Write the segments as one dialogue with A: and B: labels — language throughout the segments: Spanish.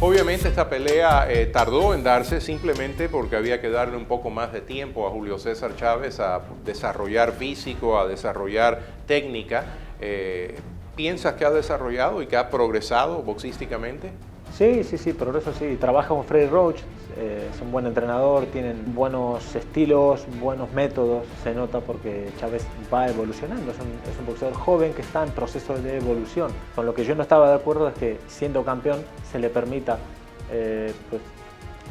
A: Obviamente esta pelea tardó en darse simplemente porque había que darle un poco más de tiempo a Julio César Chávez a desarrollar físico, a desarrollar técnica. ¿Piensas que ha desarrollado y que ha progresado boxísticamente?
B: Sí, progreso sí. Trabaja con Freddie Roach, es un buen entrenador, tienen buenos estilos, buenos métodos, se nota porque Chávez va evolucionando, es un boxeador joven que está en proceso de evolución. Con lo que yo no estaba de acuerdo es que siendo campeón se le permita pues,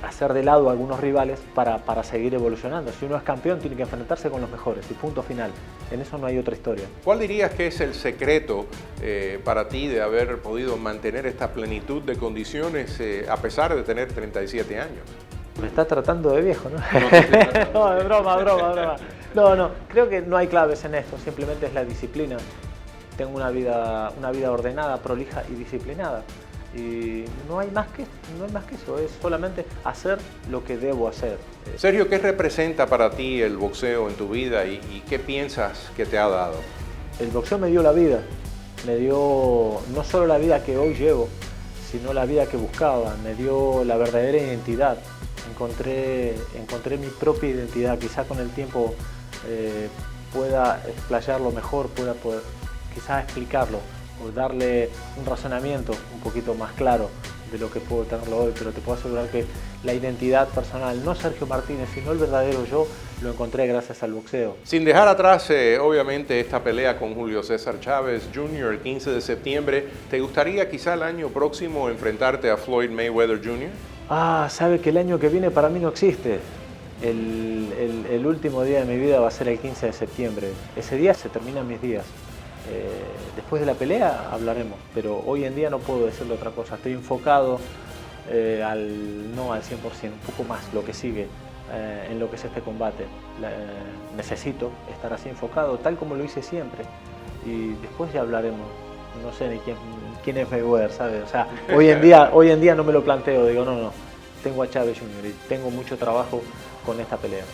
B: hacer de lado a algunos rivales para seguir evolucionando. Si uno es campeón tiene que enfrentarse con los mejores y punto final. En eso no hay otra historia.
A: ¿Cuál dirías que es el secreto para ti de haber podido mantener esta plenitud de condiciones a pesar de tener 37 años?
B: Me está tratando de viejo, ¿no? No, es broma. No, creo que no hay claves en esto, simplemente es la disciplina. Tengo una vida ordenada, prolija y disciplinada. Y no hay más que eso, es solamente hacer lo que debo hacer.
A: Sergio, ¿qué representa para ti el boxeo en tu vida y qué piensas que te ha dado?
B: El boxeo me dio la vida, me dio no solo la vida que hoy llevo, sino la vida que buscaba, me dio la verdadera identidad. Encontré mi propia identidad, quizá con el tiempo pueda explayarlo mejor, pueda poder quizás explicarlo o darle un razonamiento un poquito más claro de lo que puedo tenerlo hoy, pero te puedo asegurar que la identidad personal, no Sergio Martínez, sino el verdadero yo, lo encontré gracias al boxeo.
A: Sin dejar atrás, obviamente, esta pelea con Julio César Chávez Jr. el 15 de septiembre, ¿te gustaría quizá el año próximo enfrentarte a Floyd Mayweather Jr.?
B: Sabe que el año que viene para mí no existe. El último día de mi vida va a ser el 15 de septiembre. Ese día se terminan mis días. Después de la pelea hablaremos, pero hoy en día no puedo decirle otra cosa. Estoy enfocado no al 100%, un poco más lo que sigue en lo que es este combate. Necesito estar así enfocado, tal como lo hice siempre, y después ya hablaremos. No sé ni quién es Mayweather, ¿sabes? O sea, hoy en día no me lo planteo, digo, no, tengo a Chávez Jr. y tengo mucho trabajo con esta pelea.